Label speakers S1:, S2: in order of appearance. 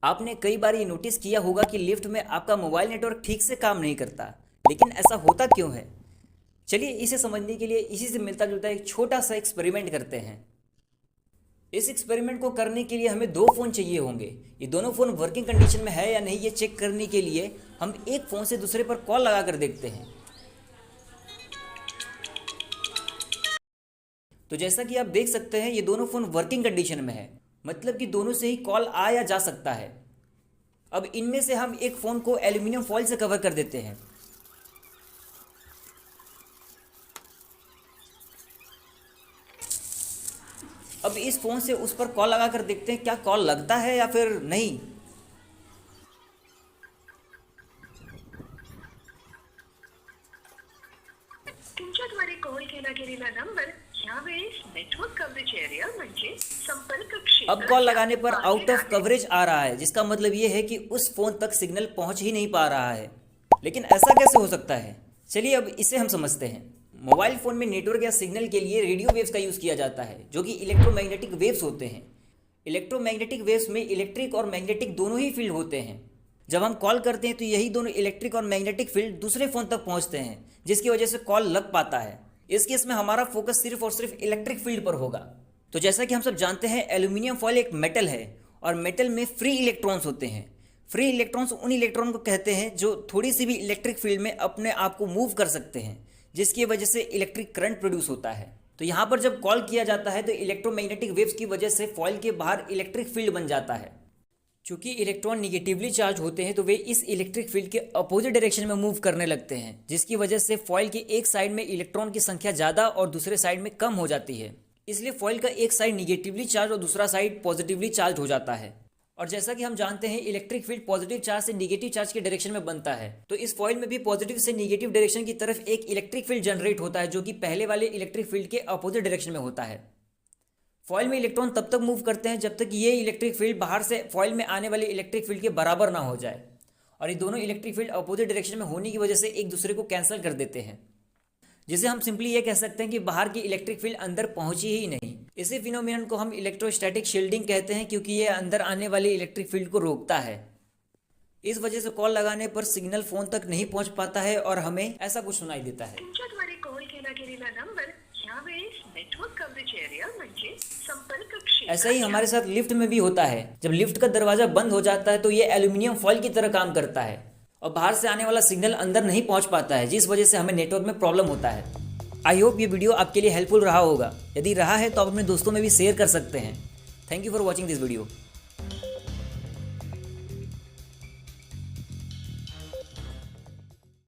S1: आपने कई बार ये नोटिस किया होगा कि लिफ्ट में आपका मोबाइल नेटवर्क ठीक से काम नहीं करता, लेकिन ऐसा होता क्यों है? चलिए इसे समझने के लिए इसी से मिलता जुलता एक छोटा सा एक्सपेरिमेंट करते हैं। इस एक्सपेरिमेंट को करने के लिए हमें दो फ़ोन चाहिए होंगे। ये दोनों फ़ोन वर्किंग कंडीशन में है या नहीं ये चेक करने के लिए हम एक फ़ोन से दूसरे पर कॉल लगा कर देखते हैं। तो जैसा कि आप देख सकते हैं ये दोनों फ़ोन वर्किंग कंडीशन में है, मतलब कि दोनों से ही कॉल आ या जा सकता है। अब इनमें से हम एक फ़ोन को एल्यूमिनियम फॉइल से कवर कर देते हैं। अब इस फ़ोन से उस पर कॉल लगा कर देखते हैं क्या कॉल लगता है या फिर नहीं।
S2: तुमच्याद्वारे कॉल केला गेलेला नंबर यावेळेस नेटवर्क कवरेज एरिया म्हणजे संपर्क क्षेत्र
S1: अब कॉल लगाने पर आउट ऑफ कवरेज आ रहा है, जिसका मतलब ये है कि उस फ़ोन तक सिग्नल पहुंच ही नहीं पा रहा है। लेकिन ऐसा कैसे हो सकता है? चलिए अब इसे हम समझते हैं। मोबाइल फ़ोन में नेटवर्क या सिग्नल के लिए रेडियो वेव्स का यूज़ किया जाता है, जो कि इलेक्ट्रोमैग्नेटिक वेव्स होते हैं। इलेक्ट्रोमैग्नेटिक वेव्स में इलेक्ट्रिक और मैग्नेटिक दोनों ही फील्ड होते हैं। जब हम कॉल करते हैं तो यही दोनों इलेक्ट्रिक और मैग्नेटिक फील्ड दूसरे फ़ोन तक पहुंचते हैं, जिसकी वजह से कॉल लग पाता है। इस केस में हमारा फोकस सिर्फ और सिर्फ इलेक्ट्रिक फील्ड पर होगा। तो जैसा कि हम सब जानते हैं, एल्यूमिनियम फॉइल एक मेटल है और मेटल में फ्री इलेक्ट्रॉन्स होते हैं। फ्री इलेक्ट्रॉन्स उन इलेक्ट्रॉन को कहते हैं जो थोड़ी सी भी इलेक्ट्रिक फील्ड में अपने आप को मूव कर सकते हैं, जिसकी वजह से इलेक्ट्रिक करंट प्रोड्यूस होता है। तो यहाँ पर जब कॉल किया जाता है तो इलेक्ट्रोमैग्नेटिक वेव्स की वजह से फॉइल के बाहर इलेक्ट्रिक फील्ड बन जाता है। चूंकि इलेक्ट्रॉन निगेटिवली चार्ज होते हैं तो वे इस इलेक्ट्रिक फील्ड के अपोजिट डायरेक्शन में मूव करने लगते हैं, जिसकी वजह से फॉइल के एक साइड में इलेक्ट्रॉन की संख्या ज़्यादा और दूसरे साइड में कम हो जाती है। इसलिए फॉइल का एक साइड निगेटिवली चार्ज और दूसरा साइड पॉजिटिवली चार्ज हो जाता है। और जैसा कि हम जानते हैं, इलेक्ट्रिक फील्ड पॉजिटिव चार्ज से निगेटिव चार्ज के डायरेक्शन में बनता है, तो इस फॉइल में भी पॉजिटिव से निगेटिव डायरेक्शन की तरफ एक इलेक्ट्रिक फील्ड जनरेट होता है, जो कि पहले वाले इलेक्ट्रिक फील्ड के अपोजिट डायरेक्शन में होता है। फॉइल में इलेक्ट्रॉन तब तक मूव करते हैं जब तक ये इलेक्ट्रिक फील्ड बाहर से फॉइल में आने वाले इलेक्ट्रिक फील्ड के बराबर ना हो जाए, और ये दोनों इलेक्ट्रिक फील्ड अपोजिट डायरेक्शन में होने की वजह से एक दूसरे को कैंसिल कर देते हैं, जिसे हम सिंपली ये कह सकते हैं कि बाहर की इलेक्ट्रिक फील्ड अंदर पहुंची ही नहीं। इसी फिनोमिनन को हम इलेक्ट्रोस्टैटिक शील्डिंग कहते हैं, क्योंकि ये अंदर आने वाली इलेक्ट्रिक फील्ड को रोकता है। इस वजह से कॉल लगाने पर सिग्नल फोन तक नहीं पहुंच पाता है और हमें ऐसा कुछ सुनाई देता है।
S2: तुमच्याद्वारे कॉल केला गेलेला नंबर यावेळेस नेटवर्क कवरेज एरिया म्हणजे संपर्क क्षेत्र।
S1: ऐसा ही हमारे साथ लिफ्ट में भी होता है। जब लिफ्ट का दरवाजा बंद हो जाता है तो ये एल्यूमिनियम फॉइल की तरह काम करता है और बाहर से आने वाला सिग्नल अंदर नहीं पहुंच पाता है, जिस वजह से हमें नेटवर्क में प्रॉब्लम होता है। आई होप ये वीडियो आपके लिए हेल्पफुल रहा होगा। यदि रहा है तो आप अपने दोस्तों में भी शेयर कर सकते हैं। Thank you for watching this video.